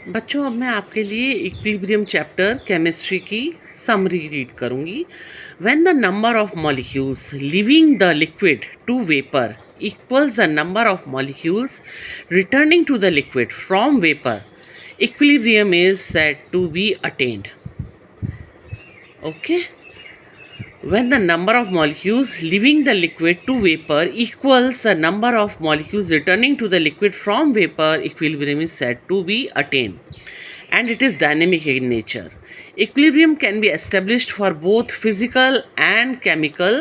बच्चों, अब मैं आपके लिए इक्विलिब्रियम चैप्टर केमिस्ट्री की समरी रीड करूंगी. When the number of molecules leaving the liquid to vapour equals the number of molecules returning to the liquid from vapour, equilibrium is said to be attained. Okay. When the number of molecules leaving the liquid to vapor equals the number of molecules returning to the liquid from vapor, equilibrium is said to be attained. And it is dynamic in nature. Equilibrium can be established for both physical and chemical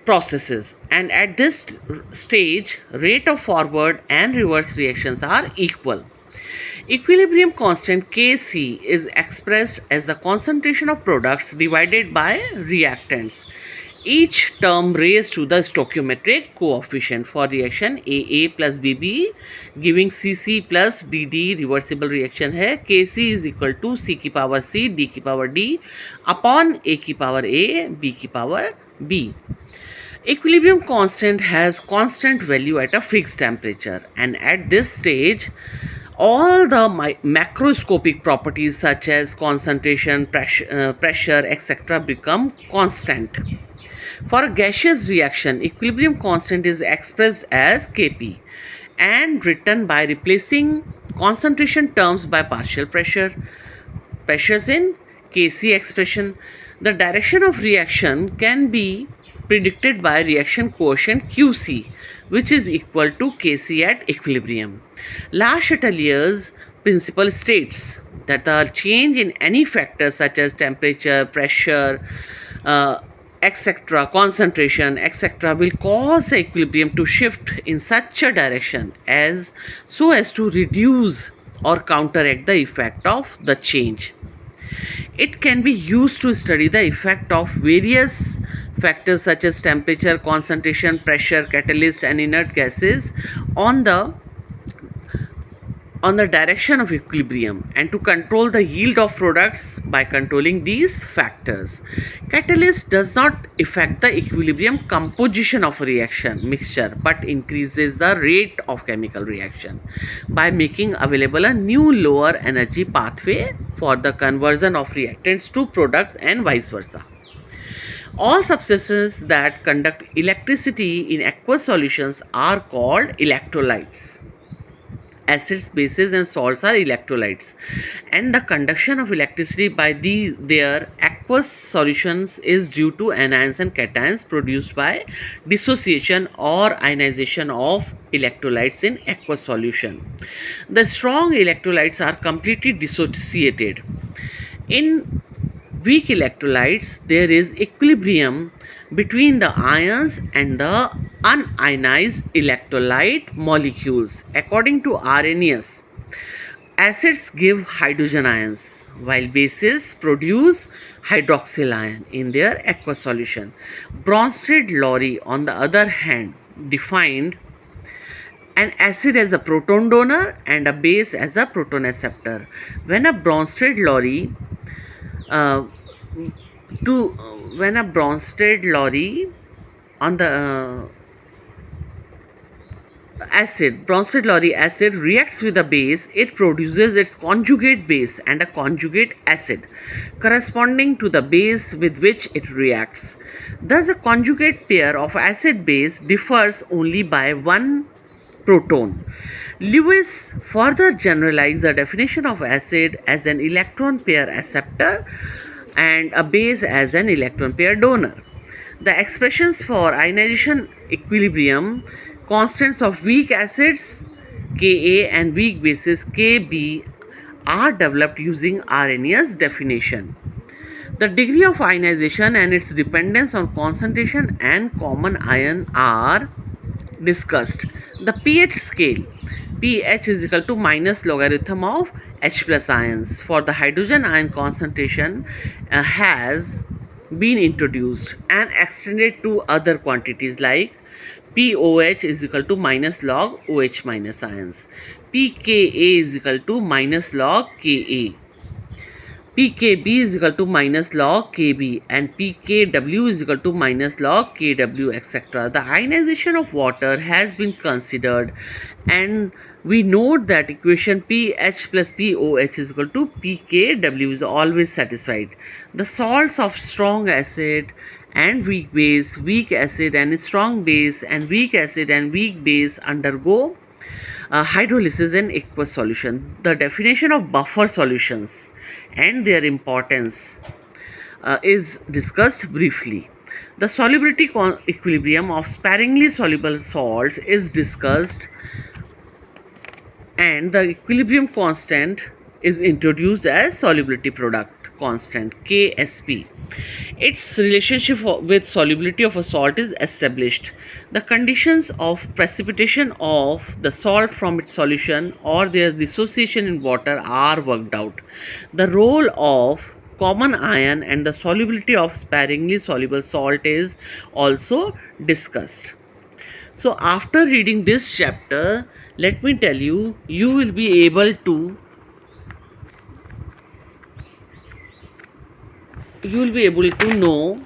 processes. And at this stage, rate of forward and reverse reactions are equal. Equilibrium constant Kc is expressed as the concentration of products divided by reactants, each term raised to the stoichiometric coefficient. For reaction AA plus BB giving CC plus DD, reversible reaction है. Kc is equal to C की power C, D की power D upon A की power A, B की power B. Equilibrium constant has constant value at a fixed temperature, and at this stage all the macroscopic properties such as concentration, pressure, etc. become constant. For a gaseous reaction, equilibrium constant is expressed as Kp and written by replacing concentration terms by partial pressures in Kc expression. The direction of reaction can be predicted by reaction quotient Qc, which is equal to Kc at equilibrium. La Chatelier's principle states that the change in any factor such as temperature, pressure, etc., concentration, etc., will cause the equilibrium to shift in such a direction as to reduce or counteract the effect of the change. It can be used to study the effect of various factors such as temperature, concentration, pressure, catalyst, and inert gases on the direction of equilibrium, and to control the yield of products by controlling these factors. Catalyst does not affect the equilibrium composition of a reaction mixture but increases the rate of chemical reaction by making available a new lower energy pathway for the conversion of reactants to products and vice versa. All substances that conduct electricity in aqueous solutions are called electrolytes. Acids, bases, and salts are electrolytes, and the conduction of electricity by their aqueous solutions is due to anions and cations produced by dissociation or ionization of electrolytes in aqueous solution. The strong electrolytes are completely dissociated. In weak electrolytes, there is equilibrium between the ions and the unionized electrolyte molecules. According to Arrhenius, acids give hydrogen ions while bases produce hydroxyl ion in their aqueous solution. Bronsted-Lowry, on the other hand, defined an acid as a proton donor and a base as a proton acceptor. When a Bronsted-Lowry on the Bronsted-Lowry acid reacts with a base, it produces its conjugate base and a conjugate acid corresponding to the base with which it reacts. Thus, a conjugate pair of acid base differs only by one proton. Lewis further generalized the definition of acid as an electron pair acceptor and a base as an electron pair donor. The expressions for ionization equilibrium constants of weak acids Ka and weak bases Kb are developed using Arrhenius definition. The degree of ionization and its dependence on concentration and common ion are discussed. The pH scale, pH is equal to minus logarithm of H plus ions for the hydrogen ion concentration has been introduced and extended to other quantities like POH is equal to minus log OH minus ions, pKa is equal to minus log Ka. pKb is equal to minus log Kb and pKw is equal to minus log Kw, etc. The ionization of water has been considered, and we note that equation pH plus pOH is equal to pKw is always satisfied. The salts of strong acid and weak base, weak acid and strong base, and weak acid and weak base undergo hydrolysis in aqueous solution. The definition of buffer solutions and their importance is discussed briefly. The solubility equilibrium of sparingly soluble salts is discussed, and the equilibrium constant is introduced as solubility product constant KSP. Its relationship with solubility of a salt is established. The conditions of precipitation of the salt from its solution or their dissociation in water are worked out. The role of common ion and the solubility of sparingly soluble salt is also discussed. So after reading this chapter, let me tell you, you will be able to know,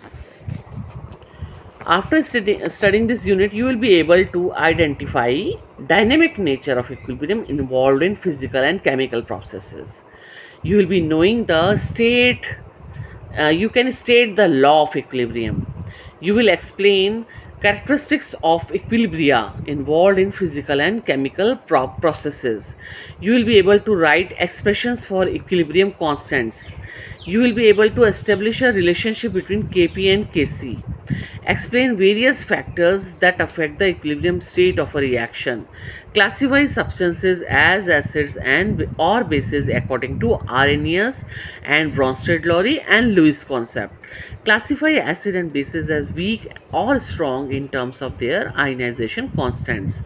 after studying this unit, you will be able to identify dynamic nature of equilibrium involved in physical and chemical processes. You will be knowing the state, you can state the law of equilibrium. You will explain characteristics of equilibria involved in physical and chemical processes. You will be able to write expressions for equilibrium constants. You will be able to establish a relationship between Kp and Kc. Explain various factors that affect the equilibrium state of a reaction. Classify substances as acids and or bases according to Arrhenius and Bronsted-Lowry and Lewis concept. Classify acid and bases as weak or strong in terms of their ionization constants.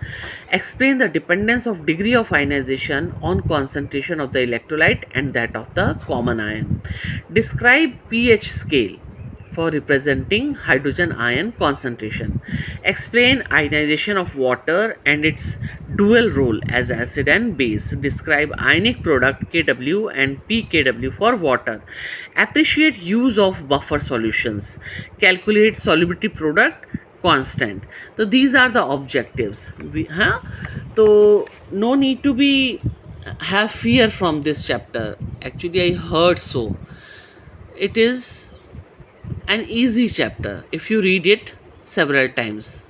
Explain the dependence of degree of ionization on concentration of the electrolyte and that of the common ion. Describe pH scale for representing hydrogen ion concentration. Explain ionization of water and its dual role as acid and base. Describe ionic product Kw and pKw for water. Appreciate use of buffer solutions. Calculate solubility product constant. So these are the objectives. So no need to be have fear from this chapter. Actually, I heard so. It is an easy chapter if you read it several times.